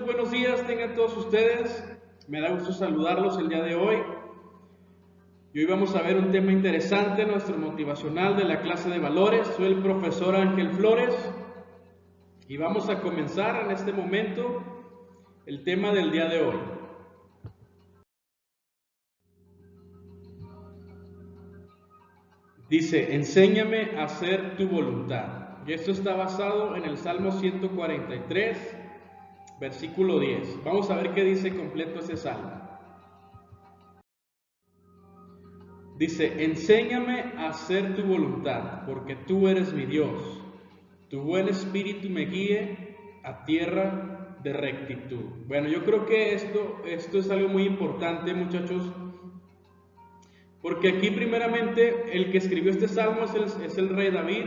buenos días tengan todos ustedes. Me da gusto saludarlos el día de hoy. Y hoy vamos a ver un tema interesante, nuestro motivacional de la clase de valores. Soy el profesor Ángel Flores y vamos a comenzar en este momento el tema del día de hoy. Dice, enséñame a hacer tu voluntad. Y esto está basado en el Salmo 143, versículo 10. Vamos a ver qué dice completo ese salmo. Dice, enséñame a hacer tu voluntad, porque tú eres mi Dios. Tu buen espíritu me guíe a tierra de rectitud. Bueno, yo creo que esto es algo muy importante, muchachos, porque aquí primeramente el que escribió este salmo es el rey David,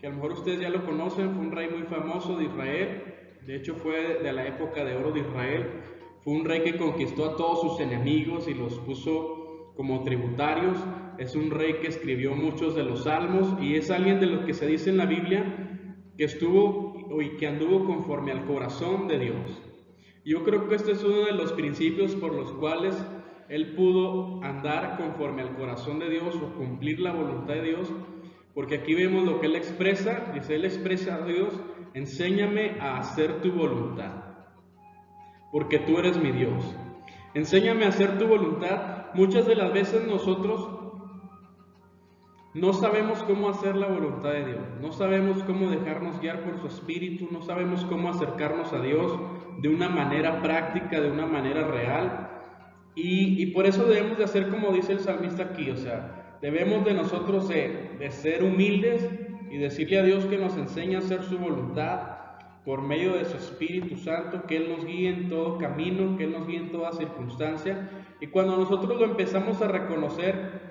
que a lo mejor ustedes ya lo conocen, fue un rey muy famoso de Israel. De hecho fue de la época de oro de Israel. Fue un rey que conquistó a todos sus enemigos y los puso como tributarios. Es un rey que escribió muchos de los salmos y es alguien de los que se dice en la Biblia que estuvo y que anduvo conforme al corazón de Dios. Yo creo que este es uno de los principios por los cuales él pudo andar conforme al corazón de Dios o cumplir la voluntad de Dios, porque aquí vemos lo que él expresa. Dice, él expresa a Dios, enséñame a hacer tu voluntad, porque tú eres mi Dios. Enséñame a hacer tu voluntad. Muchas de las veces nosotros no sabemos cómo hacer la voluntad de Dios, no sabemos cómo dejarnos guiar por su espíritu, no sabemos cómo acercarnos a Dios de una manera práctica, de una manera real, y por eso debemos de hacer como dice el salmista aquí, o sea, debemos de nosotros de ser humildes y decirle a Dios que nos enseñe a hacer su voluntad por medio de su Espíritu Santo, que Él nos guíe en todo camino, que Él nos guíe en toda circunstancia, y cuando nosotros lo empezamos a reconocer,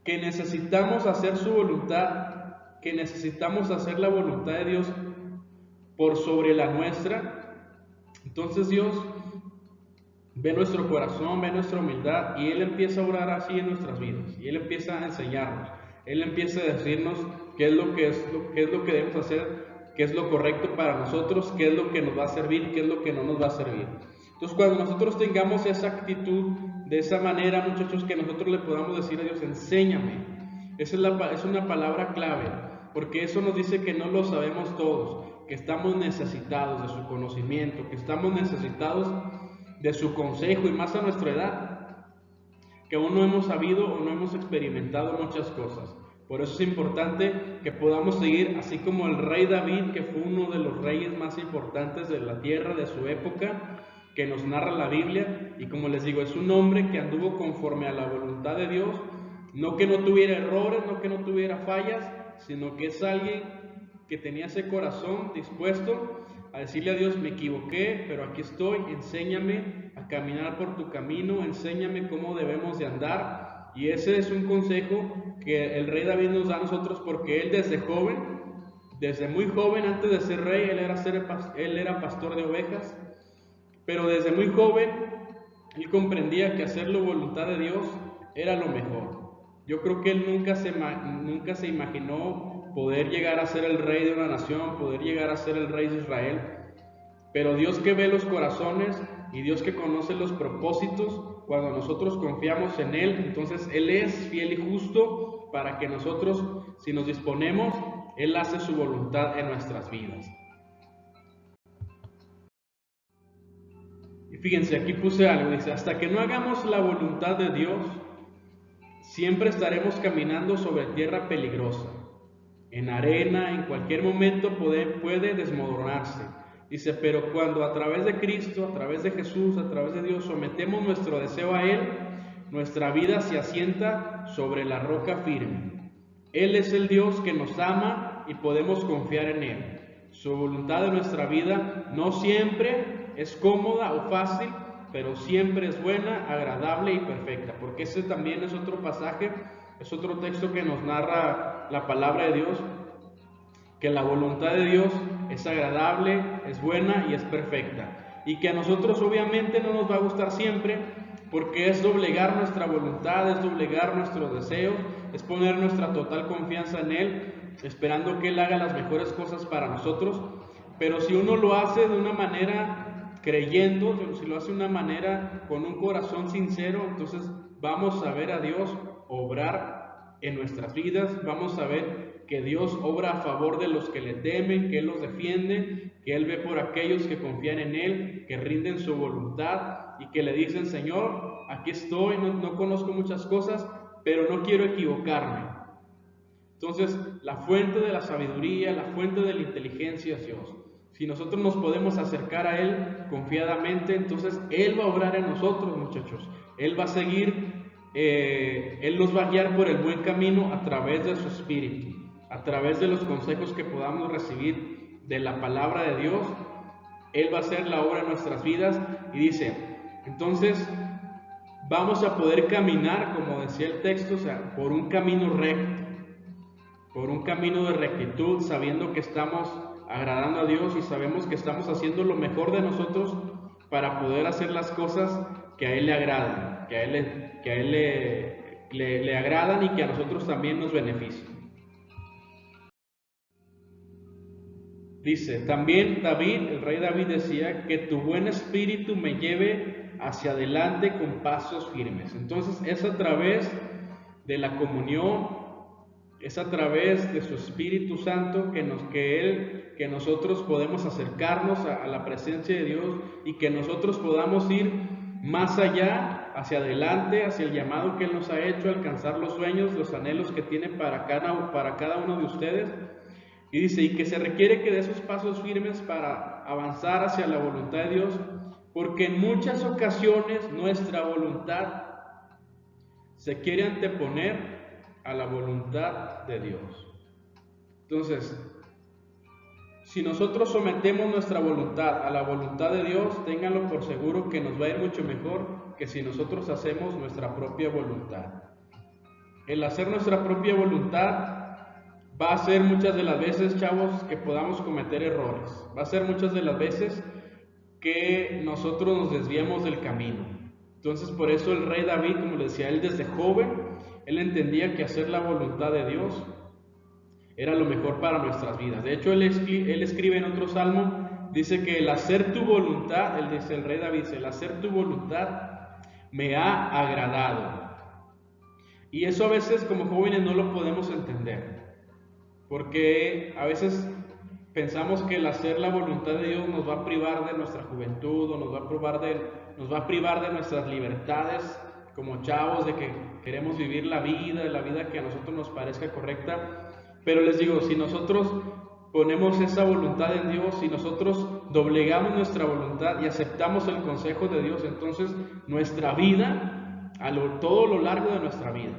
que necesitamos hacer su voluntad, que necesitamos hacer la voluntad de Dios por sobre la nuestra, entonces Dios ve nuestro corazón, ve nuestra humildad y Él empieza a orar así en nuestras vidas y Él empieza a enseñarnos, Él empieza a decirnos qué es lo que debemos hacer, qué es lo correcto para nosotros, qué es lo que nos va a servir, qué es lo que no nos va a servir. Entonces cuando nosotros tengamos esa actitud, de esa manera, muchachos, que nosotros le podamos decir a Dios, enséñame, esa es una palabra clave, porque eso nos dice que no lo sabemos todos, que estamos necesitados de su conocimiento, que estamos necesitados de su consejo, y más a nuestra edad, que aún no hemos sabido o no hemos experimentado muchas cosas. Por eso es importante que podamos seguir, así como el rey David, que fue uno de los reyes más importantes de la tierra de su época, que nos narra la Biblia, y como les digo, es un hombre que anduvo conforme a la voluntad de Dios, no que no tuviera errores, no que no tuviera fallas, sino que es alguien que tenía ese corazón dispuesto a decirle a Dios, me equivoqué, pero aquí estoy, enséñame a caminar por tu camino, enséñame cómo debemos de andar. Y ese es un consejo que el rey David nos da a nosotros, porque él desde joven, desde muy joven, antes de ser rey, él era pastor de ovejas, pero desde muy joven él comprendía que hacer la voluntad de Dios era lo mejor. Yo creo que él nunca se imaginó poder llegar a ser el rey de una nación, poder llegar a ser el rey de Israel, pero Dios que ve los corazones y Dios que conoce los propósitos, cuando nosotros confiamos en Él, entonces Él es fiel y justo para que nosotros, si nos disponemos, Él hace su voluntad en nuestras vidas. Y fíjense, aquí puse algo, dice, hasta que no hagamos la voluntad de Dios, siempre estaremos caminando sobre tierra peligrosa. En arena, en cualquier momento puede desmoronarse. Dice, pero cuando a través de Cristo, a través de Jesús, a través de Dios, sometemos nuestro deseo a Él, nuestra vida se asienta sobre la roca firme. Él es el Dios que nos ama y podemos confiar en Él. Su voluntad de nuestra vida no siempre es cómoda o fácil, pero siempre es buena, agradable y perfecta, porque ese también es otro pasaje, es otro texto que nos narra la palabra de Dios, que la voluntad de Dios es agradable, es buena y es perfecta, y que a nosotros obviamente no nos va a gustar siempre, porque es doblegar nuestra voluntad, es doblegar nuestros deseos, es poner nuestra total confianza en Él, esperando que Él haga las mejores cosas para nosotros. Pero si uno lo hace de una manera creyendo, si lo hace de una manera con un corazón sincero, entonces vamos a ver a Dios obrar en nuestras vidas, vamos a ver que Dios obra a favor de los que le temen, que Él los defiende, que Él ve por aquellos que confían en Él, que rinden su voluntad y que le dicen: Señor, aquí estoy, no conozco muchas cosas, pero no quiero equivocarme. Entonces, la fuente de la sabiduría, la fuente de la inteligencia es Dios. Si nosotros nos podemos acercar a Él confiadamente, entonces Él va a obrar en nosotros, muchachos. Él va a seguir, Él nos va a guiar por el buen camino a través de su Espíritu, a través de los consejos que podamos recibir de la palabra de Dios. Él va a hacer la obra en nuestras vidas y dice, entonces vamos a poder caminar, como decía el texto, o sea, por un camino recto, por un camino de rectitud, sabiendo que estamos agradando a Dios y sabemos que estamos haciendo lo mejor de nosotros para poder hacer las cosas que a Él le agradan, que a Él le agradan y que a nosotros también nos benefician. Dice, también David, el rey David decía, que tu buen espíritu me lleve hacia adelante con pasos firmes. Entonces es a través de la comunión, es a través de su Espíritu Santo que nosotros podemos acercarnos a la presencia de Dios y que nosotros podamos ir más allá, hacia adelante, hacia el llamado que Él nos ha hecho, alcanzar los sueños, los anhelos que tiene para cada uno de ustedes. Y dice, y que se requiere que dé esos pasos firmes para avanzar hacia la voluntad de Dios, porque en muchas ocasiones nuestra voluntad se quiere anteponer a la voluntad de Dios. Entonces, si nosotros sometemos nuestra voluntad a la voluntad de Dios, ténganlo por seguro que nos va a ir mucho mejor que si nosotros hacemos nuestra propia voluntad. El hacer nuestra propia voluntad va a ser muchas de las veces, chavos, que podamos cometer errores. Va a ser muchas de las veces que nosotros nos desviamos del camino. Entonces, por eso el rey David, como les decía, él desde joven, él entendía que hacer la voluntad de Dios era lo mejor para nuestras vidas. De hecho, él escribe en otro salmo, dice que el hacer tu voluntad, él dice, el rey David dice, el hacer tu voluntad me ha agradado. Y eso a veces como jóvenes no lo podemos entender, porque a veces pensamos que el hacer la voluntad de Dios nos va a privar de nuestra juventud o nos va a privar de nuestras libertades como chavos, de que queremos vivir la vida que a nosotros nos parezca correcta. Pero les digo, si nosotros ponemos esa voluntad en Dios, si nosotros doblegamos nuestra voluntad y aceptamos el consejo de Dios, entonces nuestra vida, todo lo largo de nuestra vida,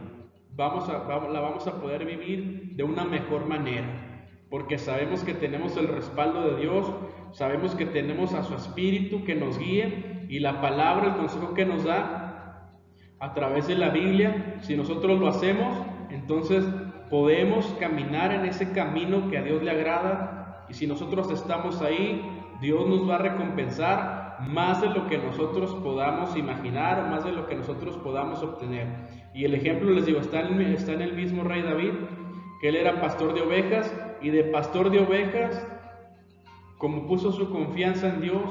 la vamos a poder vivir de una mejor manera, porque sabemos que tenemos el respaldo de Dios, sabemos que tenemos a su Espíritu que nos guíe y la palabra, el consejo que nos da a través de la Biblia. Si nosotros lo hacemos, entonces podemos caminar en ese camino que a Dios le agrada, y si nosotros estamos ahí, Dios nos va a recompensar más de lo que nosotros podamos imaginar o más de lo que nosotros podamos obtener. Y el ejemplo, les digo, está en el mismo rey David, que él era pastor de ovejas, y de pastor de ovejas, como puso su confianza en Dios,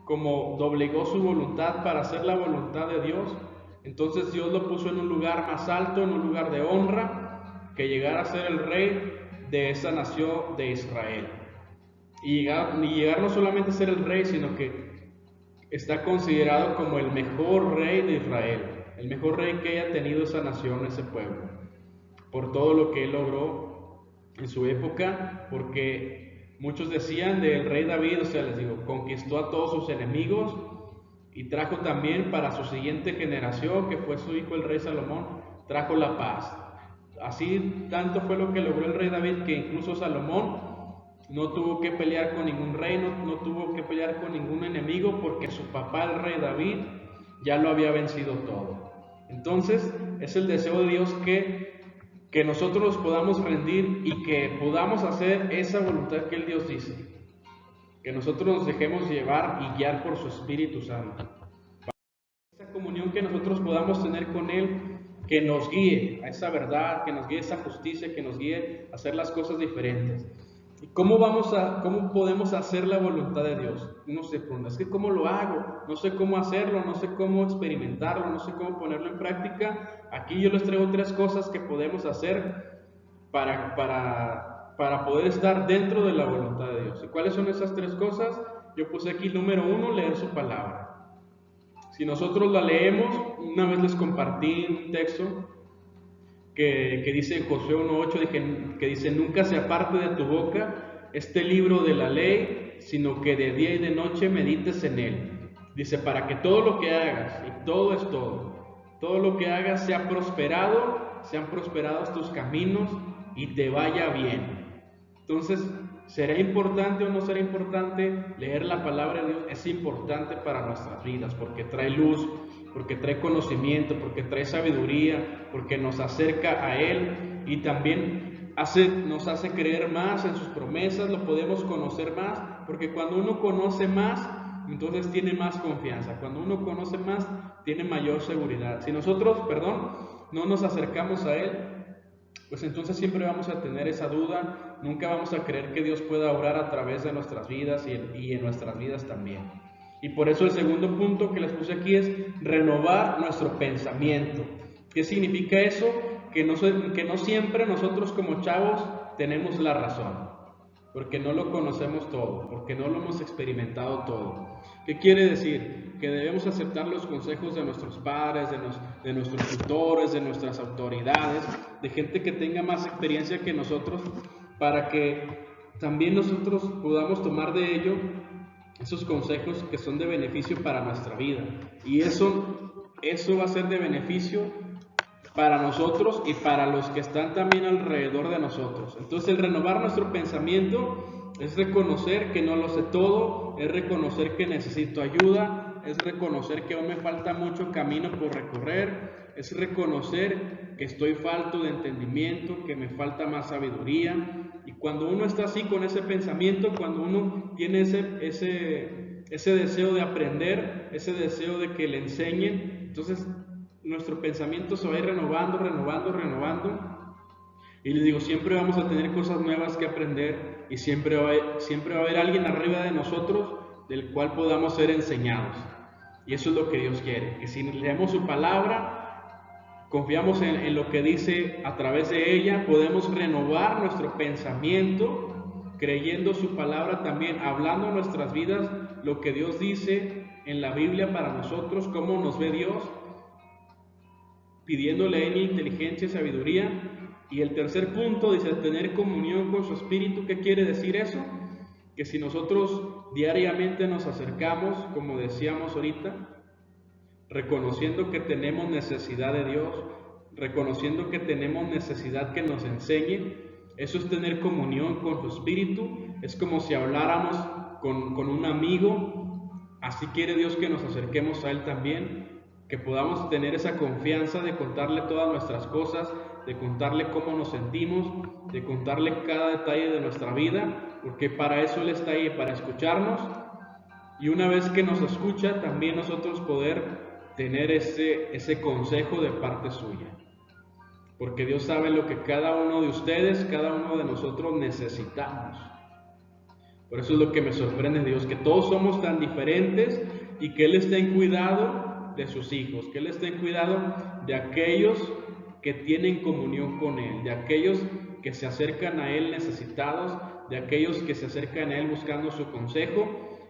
como doblegó su voluntad para hacer la voluntad de Dios, entonces Dios lo puso en un lugar más alto, en un lugar de honra, que llegara a ser el rey de esa nación de Israel. Y llegar no solamente a ser el rey, sino que está considerado como el mejor rey de Israel, el mejor rey que haya tenido esa nación, ese pueblo, por todo lo que él logró en su época, porque muchos decían del rey David, o sea, les digo, conquistó a todos sus enemigos y trajo también para su siguiente generación, que fue su hijo el rey Salomón, trajo la paz. Así tanto fue lo que logró el rey David, que incluso Salomón no tuvo que pelear con ningún rey, no tuvo que pelear con ningún enemigo, porque su papá, el rey David, ya lo había vencido todo. Entonces, es el deseo de Dios que nosotros nos podamos rendir y que podamos hacer esa voluntad que el Dios dice. Que nosotros nos dejemos llevar y guiar por su Espíritu Santo. Esa comunión que nosotros podamos tener con Él, que nos guíe a esa verdad, que nos guíe a esa justicia, que nos guíe a hacer las cosas diferentes. ¿Y cómo podemos hacer la voluntad de Dios? Uno se pregunta, es que ¿cómo lo hago? No sé cómo hacerlo, no sé cómo experimentarlo, no sé cómo ponerlo en práctica. Aquí yo les traigo 3 cosas que podemos hacer para poder estar dentro de la voluntad de Dios. ¿Y cuáles son esas 3 cosas? Yo puse aquí, número 1, leer su palabra. Si nosotros la leemos, una vez les compartí un texto que dice en Josué 1:8, que dice, nunca se aparte de tu boca este libro de la ley, sino que de día y de noche medites en él. Dice, para que todo lo que hagas, y todo es todo lo que hagas sean prosperados tus caminos y te vaya bien. Entonces, ¿será importante o no será importante leer la palabra de Dios? Es importante para nuestras vidas, porque trae luz, porque trae conocimiento, porque trae sabiduría, porque nos acerca a Él y también nos hace creer más en sus promesas, lo podemos conocer más, porque cuando uno conoce más, entonces tiene más confianza. Cuando uno conoce más, tiene mayor seguridad. Si nosotros, no nos acercamos a Él, pues entonces siempre vamos a tener esa duda, nunca vamos a creer que Dios pueda obrar a través de nuestras vidas y en nuestras vidas también. Y por eso el segundo punto que les puse aquí es renovar nuestro pensamiento. ¿Qué significa eso? Que no siempre nosotros como chavos tenemos la razón, porque no lo conocemos todo, porque no lo hemos experimentado todo. ¿Qué quiere decir? Que debemos aceptar los consejos de nuestros padres, de nuestros tutores, de nuestras autoridades, de gente que tenga más experiencia que nosotros, para que también nosotros podamos tomar de ello esos consejos que son de beneficio para nuestra vida. Y eso va a ser de beneficio para nosotros y para los que están también alrededor de nosotros. Entonces, el renovar nuestro pensamiento es reconocer que no lo sé todo, es reconocer que necesito ayuda, es reconocer que aún me falta mucho camino por recorrer, es reconocer que estoy falto de entendimiento, que me falta más sabiduría. Y cuando uno está así con ese pensamiento, cuando uno tiene ese deseo de aprender, ese deseo de que le enseñen, entonces nuestro pensamiento se va a ir renovando. Y les digo, siempre vamos a tener cosas nuevas que aprender y siempre va a haber alguien arriba de nosotros del cual podamos ser enseñados. Y eso es lo que Dios quiere, que si leemos su palabra, confiamos en lo que dice a través de ella, podemos renovar nuestro pensamiento, creyendo su palabra también, hablando en nuestras vidas lo que Dios dice en la Biblia para nosotros, cómo nos ve Dios, pidiéndole a Él inteligencia y sabiduría. Y el tercer punto dice tener comunión con su Espíritu. ¿Qué quiere decir eso? Que si nosotros diariamente nos acercamos, como decíamos ahorita, reconociendo que tenemos necesidad de Dios, reconociendo que tenemos necesidad que nos enseñe, eso es tener comunión con su Espíritu. Es como si habláramos con un amigo. Así quiere Dios que nos acerquemos a Él también, que podamos tener esa confianza de contarle todas nuestras cosas, de contarle cómo nos sentimos, de contarle cada detalle de nuestra vida, porque para eso Él está ahí, para escucharnos. Y una vez que nos escucha, también nosotros poder tener ese consejo de parte suya. Porque Dios sabe lo que cada uno de ustedes, cada uno de nosotros necesitamos. Por eso es lo que me sorprende de Dios, que todos somos tan diferentes y que Él está en cuidado de sus hijos, que Él está en cuidado de aquellos que tienen comunión con Él, de aquellos que se acercan a Él necesitados, de aquellos que se acercan a Él buscando su consejo,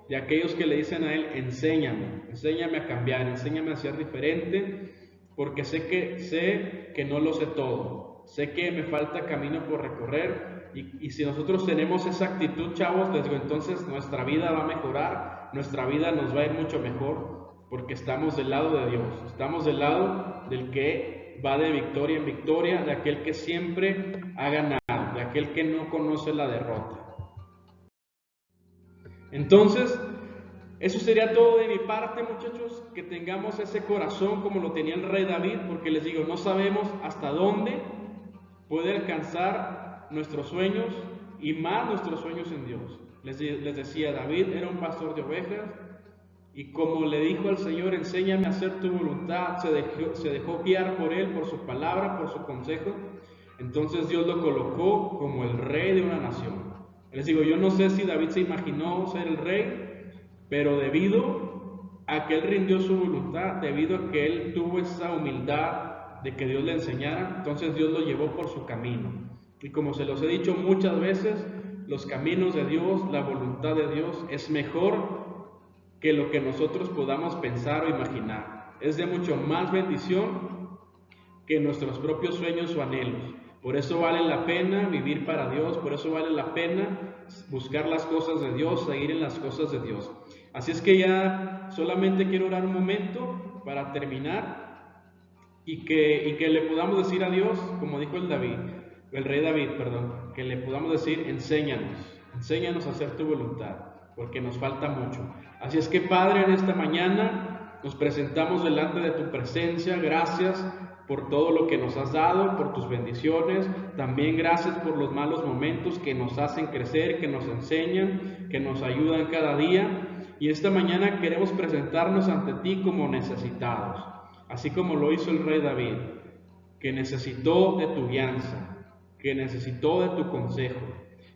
de aquellos que le dicen a Él, enséñame a cambiar, enséñame a ser diferente, porque sé que no lo sé todo, sé que me falta camino por recorrer. Y si nosotros tenemos esa actitud, chavos, les digo, entonces nuestra vida va a mejorar, nuestra vida nos va a ir mucho mejor, porque estamos del lado de Dios, estamos del lado del que va de victoria en victoria, de aquel que siempre ha ganado, de aquel que no conoce la derrota. Entonces, eso sería todo de mi parte, muchachos, que tengamos ese corazón como lo tenía el rey David, porque les digo, no sabemos hasta dónde puede alcanzar nuestros sueños y más nuestros sueños en Dios. Les decía, David era un pastor de ovejas y como le dijo al Señor, enséñame a hacer tu voluntad, se dejó guiar por Él, por su palabra, por su consejo. Entonces Dios lo colocó como el rey de una nación, Les digo, yo no sé si David se imaginó ser el rey, pero debido a que él rindió su voluntad, debido a que él tuvo esa humildad de que Dios le enseñara, entonces Dios lo llevó por su camino. Y como se los he dicho muchas veces, los caminos de Dios, la voluntad de Dios es mejor que lo que nosotros podamos pensar o imaginar. Es de mucho más bendición que nuestros propios sueños o anhelos. Por eso vale la pena vivir para Dios, por eso vale la pena buscar las cosas de Dios, seguir en las cosas de Dios. Así es que ya solamente quiero orar un momento para terminar y que le podamos decir a Dios, como dijo el rey David, que le podamos decir, enséñanos a hacer tu voluntad, porque nos falta mucho. Así es que, Padre, en esta mañana nos presentamos delante de tu presencia. Gracias por todo lo que nos has dado, por tus bendiciones. También gracias por los malos momentos que nos hacen crecer, que nos enseñan, que nos ayudan cada día. Y esta mañana queremos presentarnos ante ti como necesitados, así como lo hizo el rey David, que necesitó de tu guianza, que necesitó de tu consejo.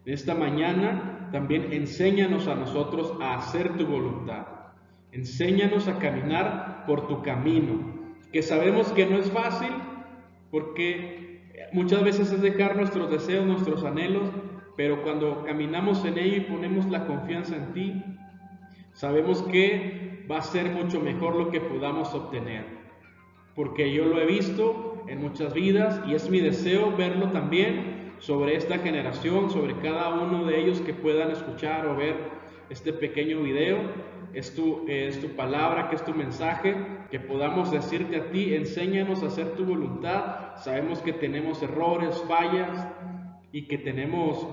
En esta mañana también enséñanos a nosotros a hacer tu voluntad. Enséñanos a caminar por tu camino, que sabemos que no es fácil, porque muchas veces es dejar nuestros deseos, nuestros anhelos, pero cuando caminamos en ello y ponemos la confianza en ti, sabemos que va a ser mucho mejor lo que podamos obtener, porque yo lo he visto en muchas vidas y es mi deseo verlo también sobre esta generación, sobre cada uno de ellos que puedan escuchar o ver este pequeño video. Es tu palabra, que es tu mensaje, que podamos decirte a ti, enséñanos a hacer tu voluntad. Sabemos que tenemos errores, fallas y que tenemos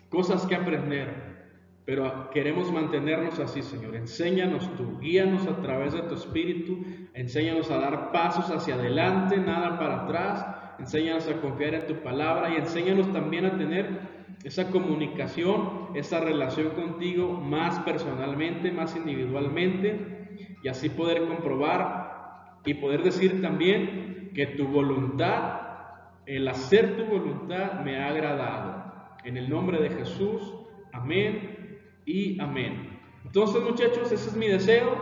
cosas que aprender, pero queremos mantenernos así, Señor. Enséñanos tú, guíanos a través de tu Espíritu, enséñanos a dar pasos hacia adelante, nada para atrás. Enséñanos a confiar en tu palabra y enséñanos también a tener esa comunicación, esa relación contigo más personalmente, más individualmente, y así poder comprobar y poder decir también que tu voluntad, el hacer tu voluntad me ha agradado. En el nombre de Jesús, amén y amén. Entonces, muchachos, ese es mi deseo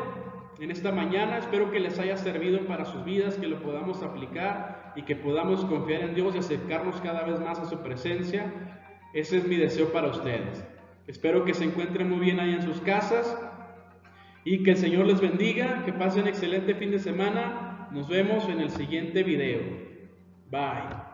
en esta mañana. Espero que les haya servido para sus vidas, que lo podamos aplicar y que podamos confiar en Dios y acercarnos cada vez más a su presencia. Ese es mi deseo para ustedes. Espero que se encuentren muy bien ahí en sus casas y que el Señor les bendiga, que pasen excelente fin de semana. Nos vemos en el siguiente video. Bye.